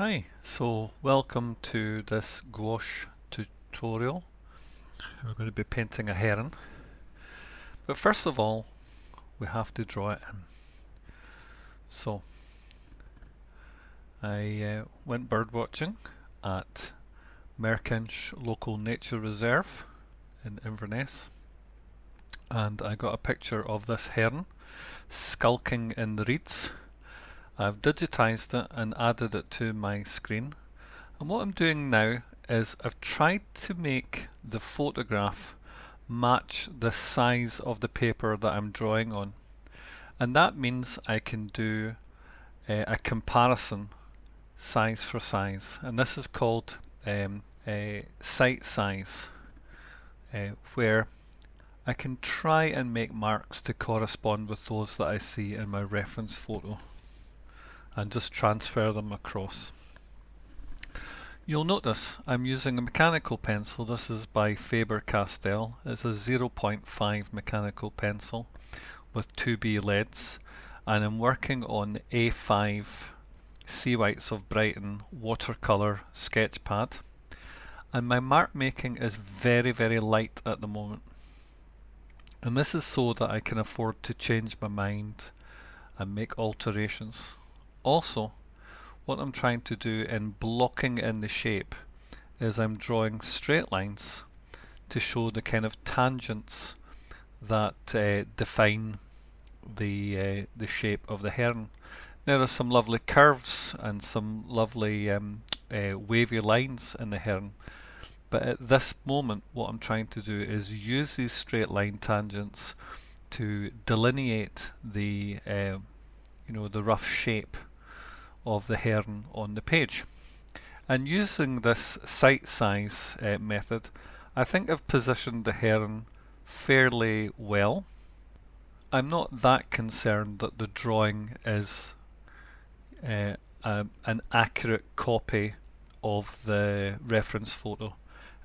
Hi, so welcome to this gouache tutorial. We're going to be painting a heron, but first of all we have to draw it in. So I went birdwatching at Merkinch Local Nature Reserve in Inverness, and I got a picture of this heron skulking in the reeds. I've digitized it and added it to my screen, and what I'm doing now is I've tried to make the photograph match the size of the paper that I'm drawing on, and that means I can do a comparison size for size, and this is called a sight size, where I can try and make marks to correspond with those that I see in my reference photo and just transfer them across. You'll notice I'm using a mechanical pencil. This is by Faber-Castell. It's a 0.5 mechanical pencil with 2B leads, and I'm working on the A5 Seawhites of Brighton watercolour sketch pad, and my mark making is very light at the moment, and this is so that I can afford to change my mind and make alterations. Also, what I'm trying to do in blocking in the shape is I'm drawing straight lines to show the kind of tangents that define the shape of the heron. There are some lovely curves and some lovely wavy lines in the heron, but at this moment what I'm trying to do is use these straight line tangents to delineate the the rough shape of the heron on the page. And using this sight size method, I think I've positioned the heron fairly well. I'm not that concerned that the drawing is an accurate copy of the reference photo.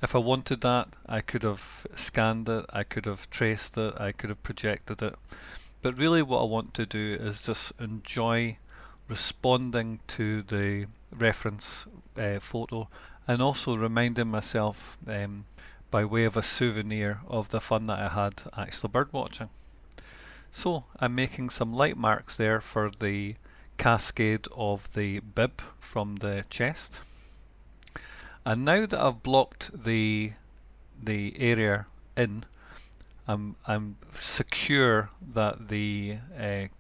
If I wanted that, I could have scanned it, I could have traced it, I could have projected it. But really what I want to do is just enjoy responding to the reference photo, and also reminding myself by way of a souvenir of the fun that I had actually birdwatching. So I'm making some light marks there for the cascade of the bib from the chest, and now that I've blocked the area in, I'm secure that the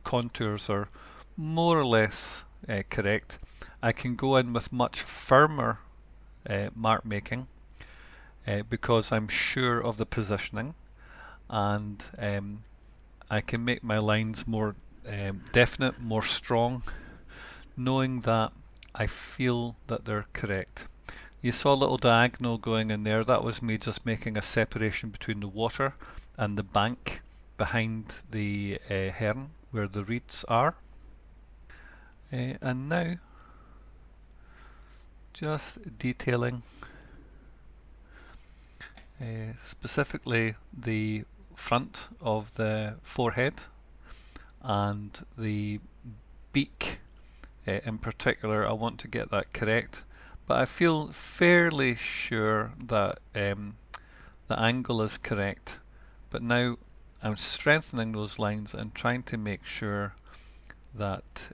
contours are more or less correct. I can go in with much firmer mark making because I'm sure of the positioning, and I can make my lines more definite, more strong, knowing that I feel that they're correct. You saw a little diagonal going in there. That was me just making a separation between the water and the bank behind the heron where the reeds are. And now just detailing specifically the front of the forehead and the beak in particular. I want to get that correct, but I feel fairly sure that the angle is correct. But now I'm strengthening those lines and trying to make sure that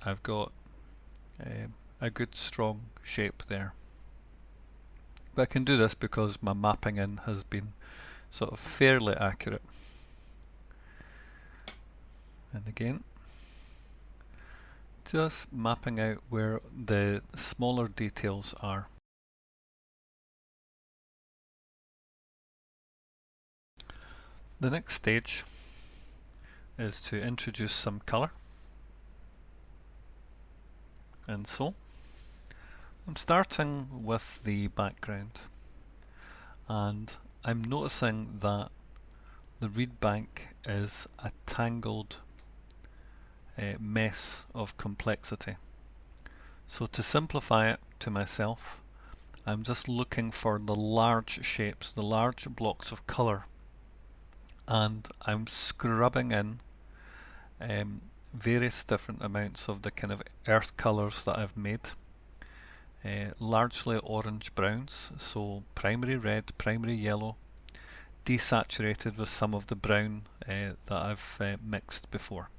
I've got a good strong shape there. But I can do this because my mapping in has been sort of fairly accurate. And again, just mapping out where the smaller details are. The next stage is to introduce some colour. And so I'm starting with the background, and I'm noticing that the reed bank is a tangled mess of complexity. So to simplify it to myself, I'm just looking for the large shapes, the large blocks of colour, and I'm scrubbing in various different amounts of the kind of earth colours that I've made largely orange browns, so primary red, primary yellow, desaturated with some of the brown that I've mixed before.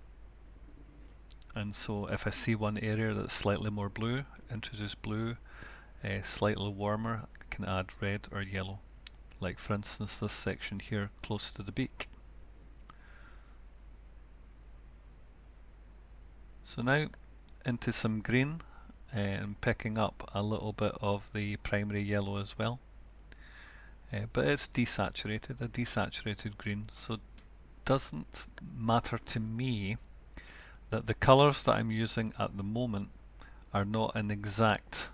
And so if I see one area that's slightly more blue, introduce blue, slightly warmer, I can add red or yellow, like for instance this section here close to the beak. So now into some green, and picking up a little bit of the primary yellow as well. But it's desaturated, a desaturated green, so it doesn't matter to me that the colours that I'm using at the moment are not an exact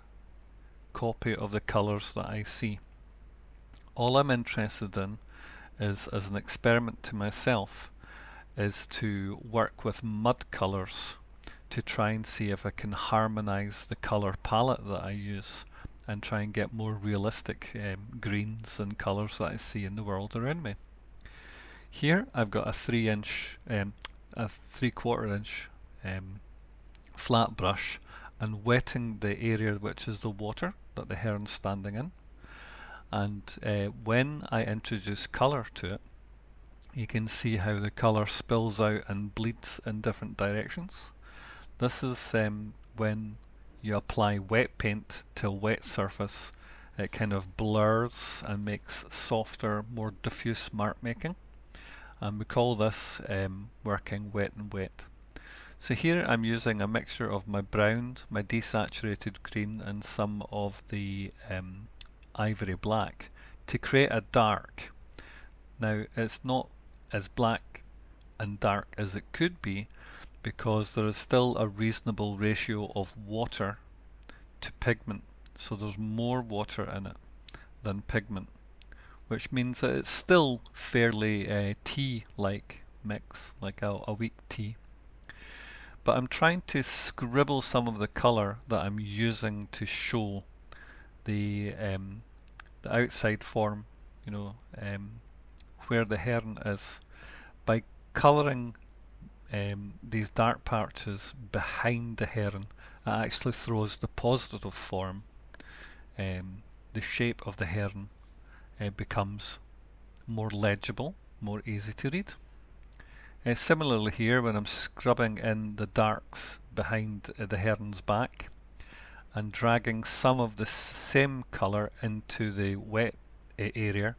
copy of the colours that I see. All I'm interested in is, as an experiment to myself, is to work with mud colours to try and see if I can harmonise the colour palette that I use and try and get more realistic greens and colours that I see in the world around me. Here I've got a 3/4 inch flat brush and wetting the area which is the water that the heron's standing in, and when I introduce colour to it, you can see how the colour spills out and bleeds in different directions. This is when you apply wet paint to a wet surface, it kind of blurs and makes softer, more diffuse mark making, and we call this working wet and wet. So here I'm using a mixture of my brown, my desaturated green and some of the ivory black to create a dark. Now it's not as black and dark as it could be because there is still a reasonable ratio of water to pigment, so there's more water in it than pigment, which means that it's still fairly tea-like mix, like a weak tea. But I'm trying to scribble some of the colour that I'm using to show the outside form, you know, where the heron is, by colouring these dark patches behind the heron. It actually throws the positive form, the shape of the heron becomes more legible, more easy to read. Similarly here, when I'm scrubbing in the darks behind the heron's back and dragging some of the same colour into the wet area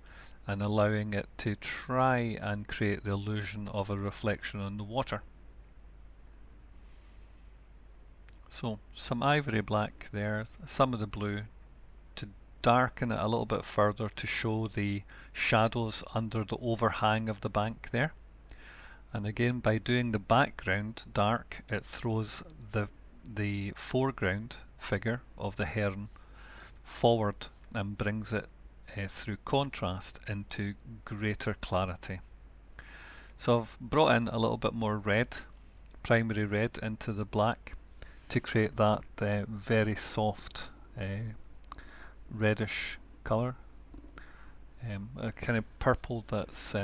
and allowing it to try and create the illusion of a reflection on the water. So some ivory black there, some of the blue to darken it a little bit further to show the shadows under the overhang of the bank there. And again, by doing the background dark, it throws the foreground figure of the heron forward and brings it through contrast into greater clarity. So I've brought in a little bit more red, primary red, into the black to create that very soft reddish colour, a kind of purple that's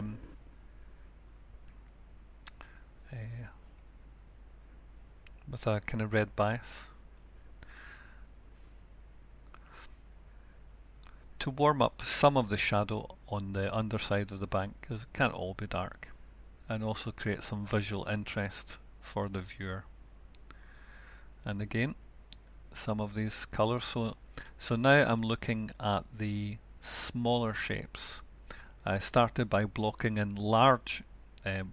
with a kind of red bias. To warm up some of the shadow on the underside of the bank, because it can't all be dark, and also create some visual interest for the viewer. And again, some of these colours. So now I'm looking at the smaller shapes. I started by blocking in large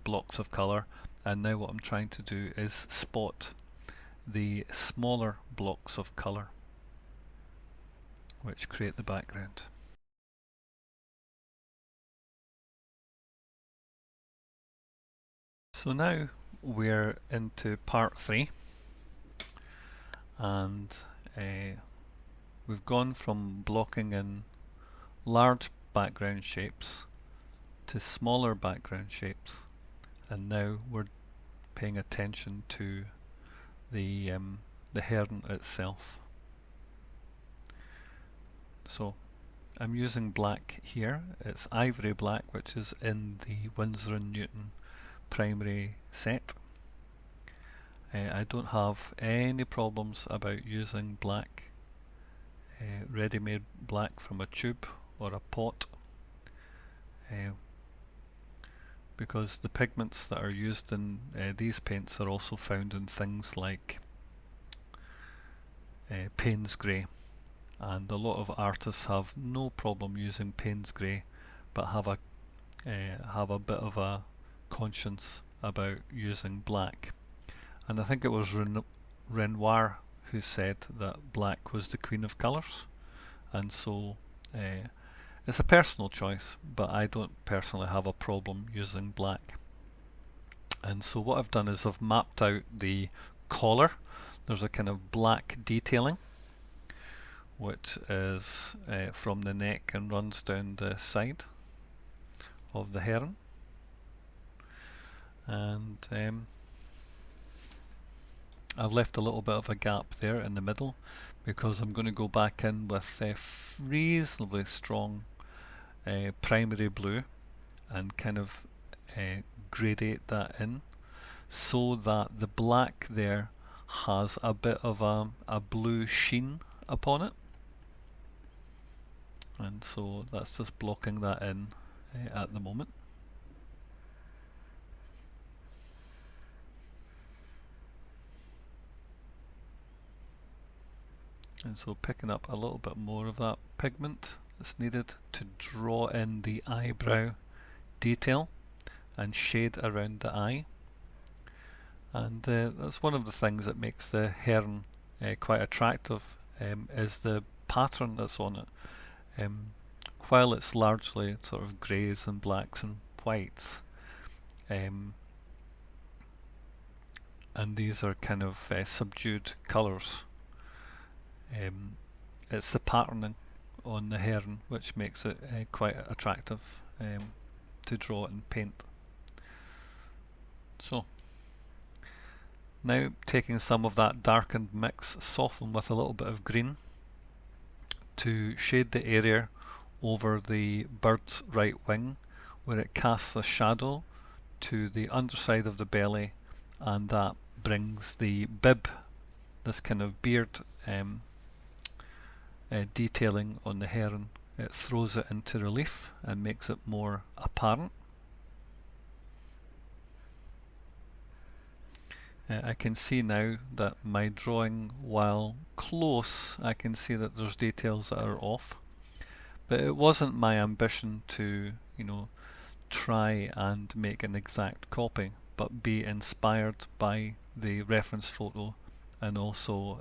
blocks of colour, and now what I'm trying to do is spot the smaller blocks of colour which create the background. So now we're into part 3, and we've gone from blocking in large background shapes to smaller background shapes, and now we're paying attention to the heron itself. So I'm using black here. It's ivory black, which is in the Winsor and Newton primary set. I don't have any problems about using black ready-made black from a tube or a pot, because the pigments that are used in these paints are also found in things like Payne's grey, and a lot of artists have no problem using Payne's grey, but have a bit of a conscience about using black. And I think it was Renoir who said that black was the queen of colours, and so it's a personal choice, but I don't personally have a problem using black. And so what I've done is I've mapped out the collar. There's a kind of black detailing which is from the neck and runs down the side of the heron, and I've left a little bit of a gap there in the middle because I'm going to go back in with reasonably strong primary blue and kind of gradate that in so that the black there has a bit of a blue sheen upon it, and so that's just blocking that in at the moment. And so picking up a little bit more of that pigment that's needed to draw in the eyebrow detail and shade around the eye. And that's one of the things that makes the heron quite attractive, is the pattern that's on it. While it's largely sort of greys and blacks and whites, and these are kind of subdued colours, it's the patterning on the heron which makes it quite attractive to draw and paint. So now taking some of that darkened mix, soften with a little bit of green to shade the area over the bird's right wing where it casts a shadow to the underside of the belly, and that brings the bib, this kind of beard detailing on the heron, it throws it into relief and makes it more apparent. I can see now that my drawing, while close, I can see that there's details that are off, but it wasn't my ambition to, try and make an exact copy, but be inspired by the reference photo and also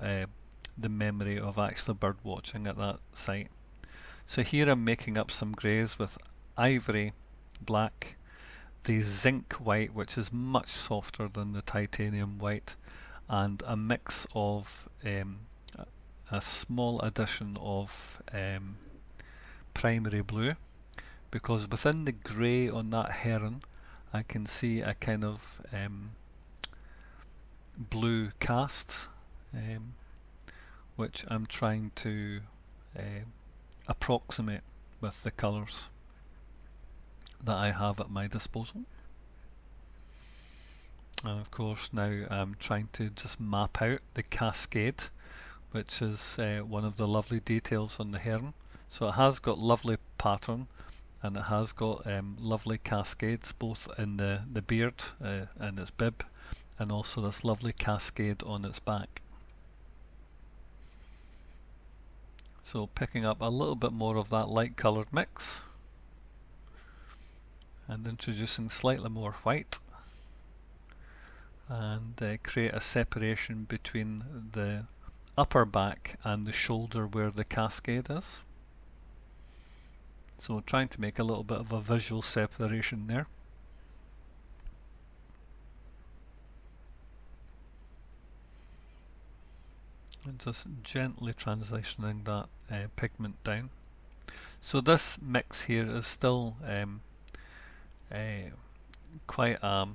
the memory of actually bird watching at that site. So here I'm making up some greys with ivory black, the zinc white, which is much softer than the titanium white, and a mix of a small addition of primary blue, because within the grey on that heron I can see a kind of blue cast, which I'm trying to approximate with the colours that I have at my disposal. And of course now I'm trying to just map out the cascade, which is one of the lovely details on the heron. So it has got lovely pattern, and it has got lovely cascades both in the beard and its bib, and also this lovely cascade on its back. So picking up a little bit more of that light coloured mix and introducing slightly more white, and create a separation between the upper back and the shoulder where the cascade is. So trying to make a little bit of a visual separation there. And just gently transitioning that pigment down. So this mix here is still quite a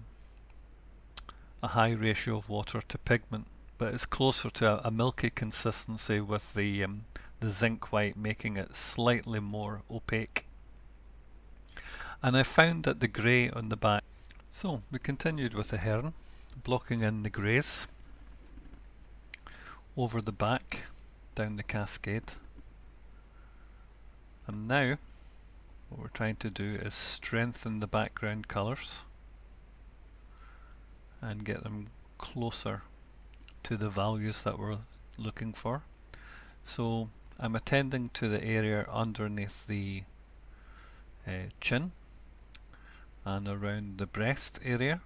high ratio of water to pigment, but it's closer to a milky consistency with the zinc white making it slightly more opaque. And I found that the grey on the back. So we continued with the heron, blocking in the greys over the back, down the cascade, And now what we're trying to do is strengthen the background colours and get them closer to the values that we're looking for. So I'm attending to the area underneath the chin and around the breast area,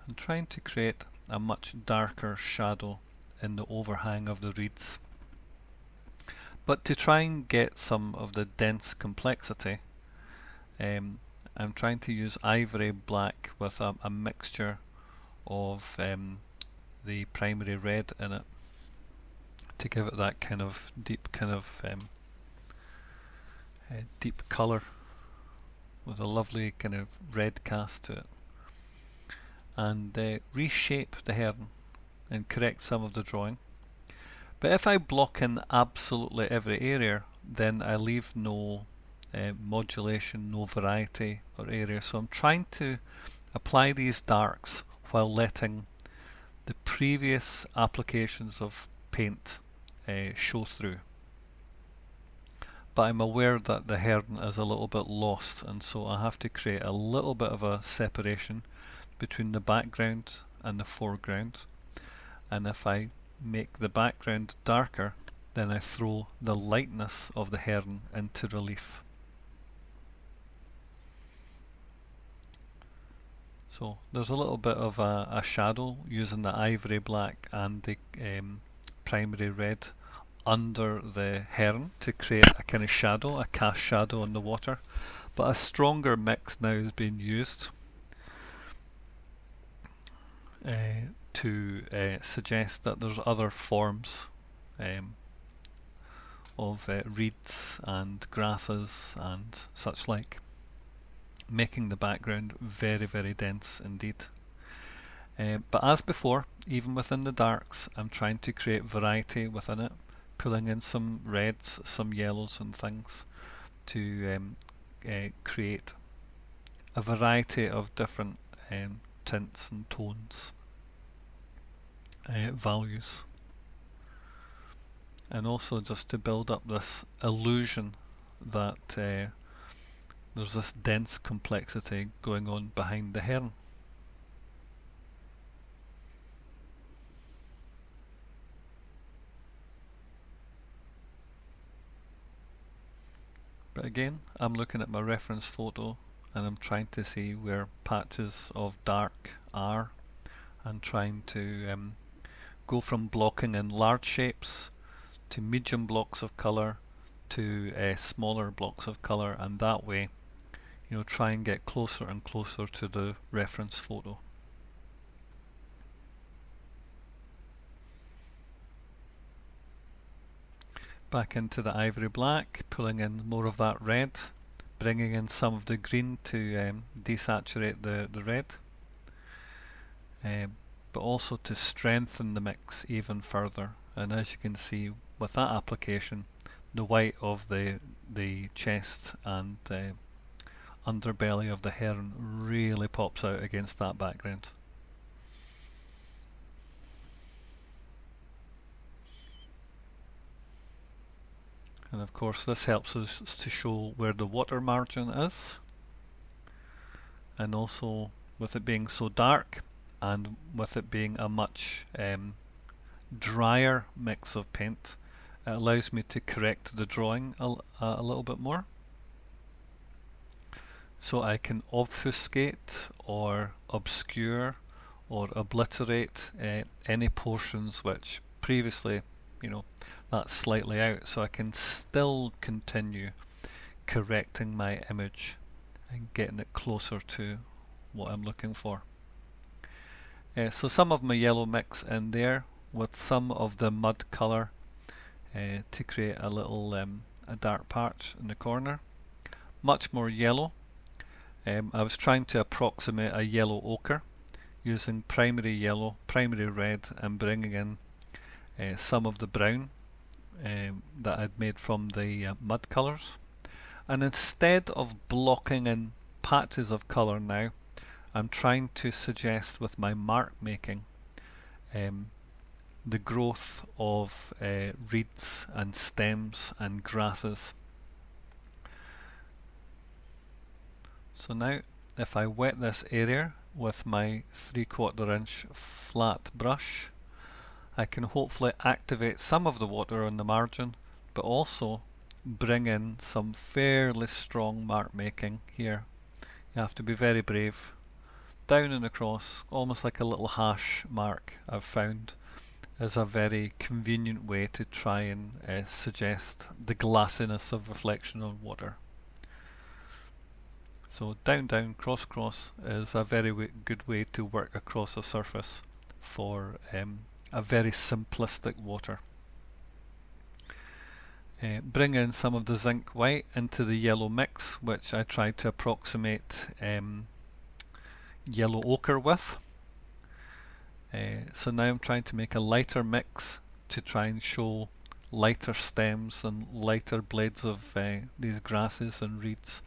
and trying to create a much darker shadow in the overhang of the reeds. But to try and get some of the dense complexity, I'm trying to use ivory black with a mixture of the primary red in it to give it that kind of deep deep colour with a lovely kind of red cast to it, and reshape the heron and correct some of the drawing. But if I block in absolutely every area, then I leave no modulation, no variety or area. So I'm trying to apply these darks while letting the previous applications of paint show through. But I'm aware that the heron is a little bit lost, and so I have to create a little bit of a separation between the background and the foreground. And if I make the background darker, then I throw the lightness of the heron into relief. So there's a little bit of a shadow using the ivory black and the primary red under the heron to create a kind of shadow, a cast shadow on the water. But a stronger mix now is being used to suggest that there's other forms of reeds and grasses and such like, making the background very, very dense indeed. But as before, even within the darks, I'm trying to create variety within it, pulling in some reds, some yellows and things to create a variety of different tints and tones, values, and also just to build up this illusion that there's this dense complexity going on behind the heron. But again, I'm looking at my reference photo and I'm trying to see where patches of dark are, and trying to go from blocking in large shapes to medium blocks of colour to smaller blocks of colour, and that way, you know, try and get closer and closer to the reference photo. Back into the ivory black, pulling in more of that red, bringing in some of the green to desaturate the red, but also to strengthen the mix even further. And as you can see with that application, the white of the chest and underbelly of the heron really pops out against that background. And of course this helps us to show where the water margin is, and also with it being so dark and with it being a much drier mix of paint, it allows me to correct the drawing a little bit more. So I can obfuscate or obscure or obliterate any portions which previously, you know, that's slightly out, so I can still continue correcting my image and getting it closer to what I'm looking for. So some of my yellow mix in there with some of the mud colour to create a little a dark patch in the corner. Much more yellow. I was trying to approximate a yellow ochre using primary yellow, primary red, and bringing in some of the brown that I'd made from the mud colours. And instead of blocking in patches of colour now, I'm trying to suggest with my mark making the growth of reeds and stems and grasses So now if I wet this area with my 3/4 inch flat brush, I can hopefully activate some of the water on the margin, but also bring in some fairly strong mark making here. You have to be very brave. Down and across, almost like a little hash mark, I've found is a very convenient way to try and suggest the glassiness of reflection on water. So down, down, cross, cross is a very good way to work across a surface for a very simplistic water. Bring in some of the zinc white into the yellow mix, which I tried to approximate yellow ochre with. So now I'm trying to make a lighter mix to try and show lighter stems and lighter blades of these grasses and reeds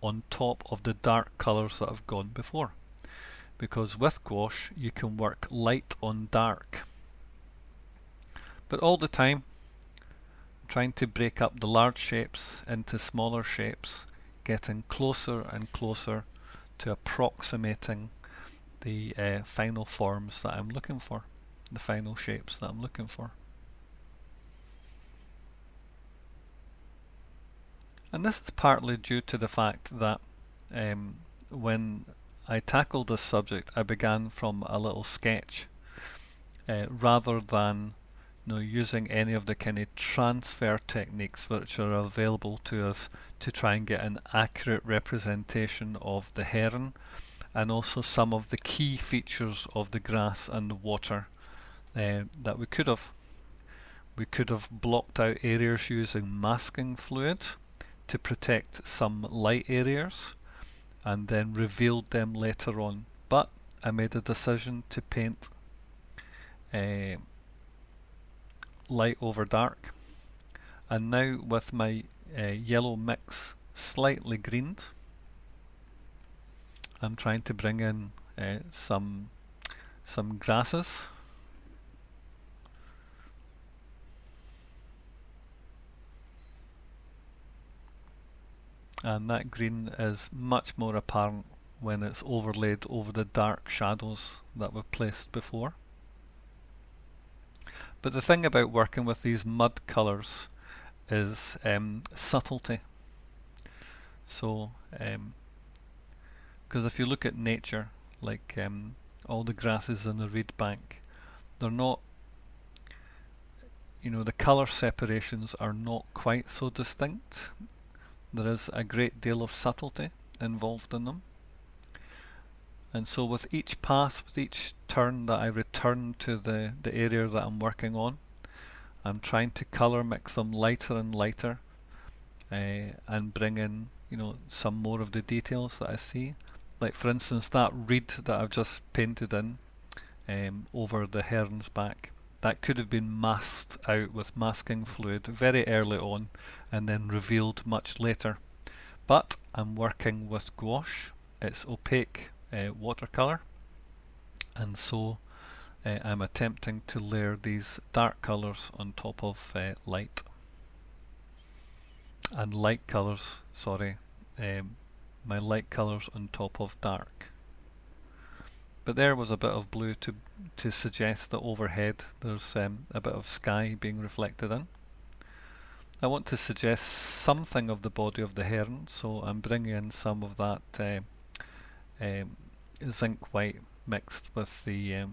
on top of the dark colours that I've gone before. Because with gouache you can work light on dark. But all the time I'm trying to break up the large shapes into smaller shapes, getting closer and closer to approximating the final forms that I'm looking for, the final shapes that I'm looking for. And this is partly due to the fact that when I tackled this subject I began from a little sketch rather than using any of the kind of transfer techniques which are available to us to try and get an accurate representation of the heron and also some of the key features of the grass and the water that we could have. We could have blocked out areas using masking fluid to protect some light areas and then revealed them later on, but I made a decision to paint light over dark, and now with my yellow mix slightly greened, I'm trying to bring in some grasses. And that green is much more apparent when it's overlaid over the dark shadows that we've placed before. But the thing about working with these mud colours is subtlety. So, because if you look at nature, like all the grasses in the reed bank, they're not, the colour separations are not quite so distinct. There is a great deal of subtlety involved in them. And so with each pass, with each turn that I return to the area that I'm working on, I'm trying to colour mix them lighter and lighter and bring in some more of the details that I see. Like for instance that reed that I've just painted in over the heron's back. That could have been masked out with masking fluid very early on and then revealed much later. But I'm working with gouache, it's opaque watercolour, and so I'm attempting to layer these dark colours on top of light. And light colours, my light colours on top of dark. But there was a bit of blue to suggest that overhead there's a bit of sky being reflected in. I want to suggest something of the body of the heron, so I'm bringing in some of that zinc white mixed with the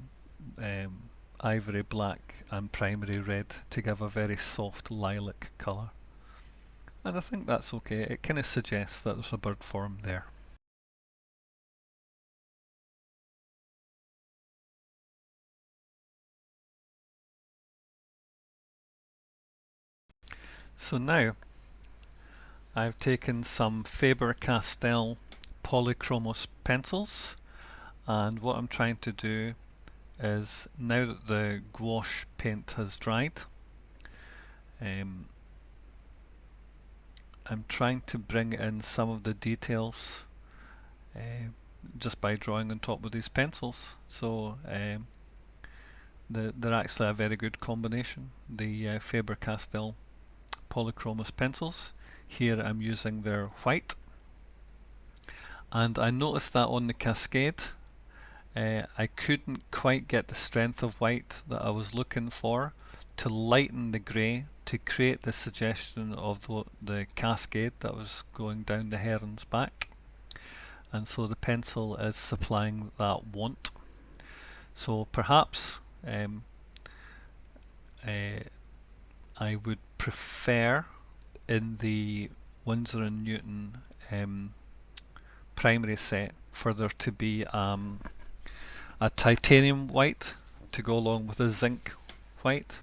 ivory black and primary red to give a very soft lilac colour. And I think that's okay, it kind of suggests that there's a bird form there. So now I've taken some Faber-Castell Polychromos pencils, and what I'm trying to do is, now that the gouache paint has dried, I'm trying to bring in some of the details just by drawing on top of these pencils. So they're actually a very good combination, the Faber-Castell Polychromos pencils. Here I'm using their white, And I noticed that on the cascade I couldn't quite get the strength of white that I was looking for to lighten the grey to create the suggestion of the cascade that was going down the heron's back, and so the pencil is supplying that want. So perhaps I would prefer in the Winsor and Newton primary set for there to be a titanium white to go along with a zinc white.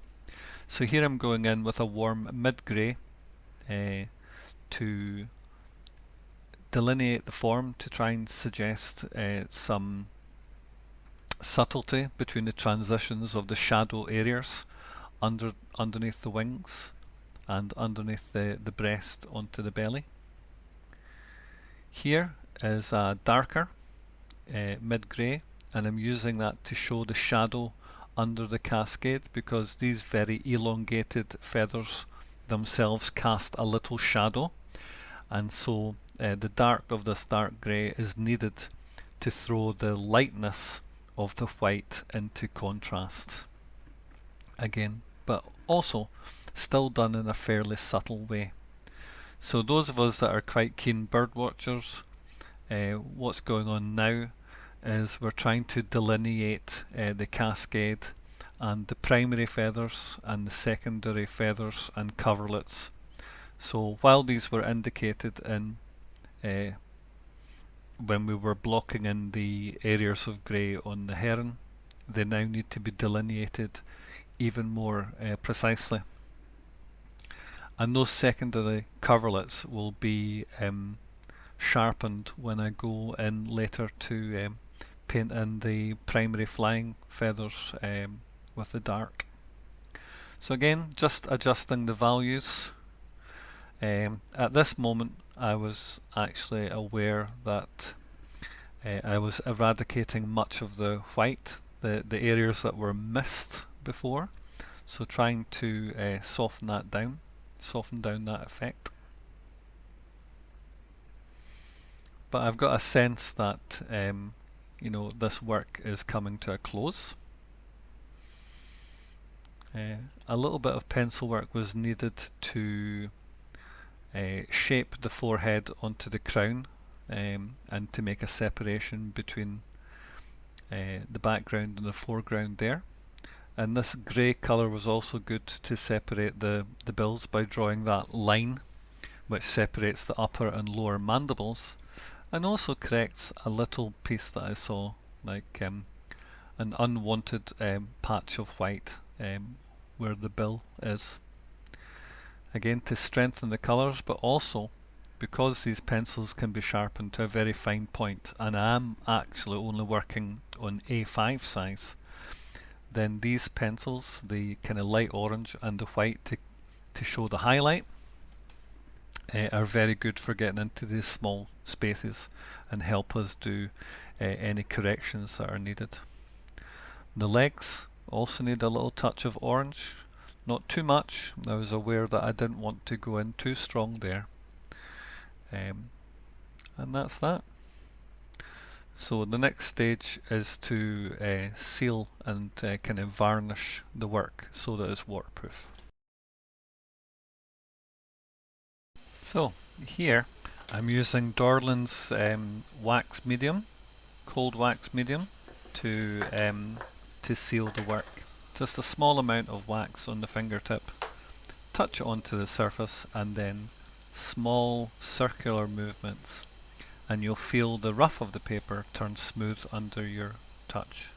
So here I'm going in with a warm mid-grey to delineate the form, to try and suggest some subtlety between the transitions of the shadow areas underneath the wings and underneath the breast onto the belly. Here is a darker mid-grey, and I'm using that to show the shadow under the cascade, because these very elongated feathers themselves cast a little shadow, and so the dark of this dark grey is needed to throw the lightness of the white into contrast again, but also still done in a fairly subtle way. So those of us that are quite keen bird watchers, what's going on now is we're trying to delineate the cascade and the primary feathers and the secondary feathers and coverlets. So while these were indicated in when we were blocking in the areas of grey on the heron, they now need to be delineated even more precisely. And those secondary coverlets will be sharpened when I go in later to paint in the primary flying feathers with the dark. So again, just adjusting the values. At this moment I was actually aware that I was eradicating much of the white, the areas that were missed before, so trying to soften down that effect. But I've got a sense that you know, this work is coming to a close. A little bit of pencil work was needed to shape the forehead onto the crown, and to make a separation between the background and the foreground there. And this grey colour was also good to separate the bills by drawing that line which separates the upper and lower mandibles, and also corrects a little piece that I saw, like an unwanted patch of white where the bill is. Again, to strengthen the colours, but also because these pencils can be sharpened to a very fine point, and I am actually only working on A5 size, then these pencils, the kind of light orange and the white to show the highlight, are very good for getting into these small spaces and help us do any corrections that are needed. The legs also need a little touch of orange, not too much. I was aware that I didn't want to go in too strong there, and that's that. So the next stage is to seal and kind of varnish the work so that it's waterproof. So here I'm using Dorland's wax medium, cold wax medium, to seal the work. Just a small amount of wax on the fingertip, touch it onto the surface, and then small circular movements, and you'll feel the rough of the paper turn smooth under your touch.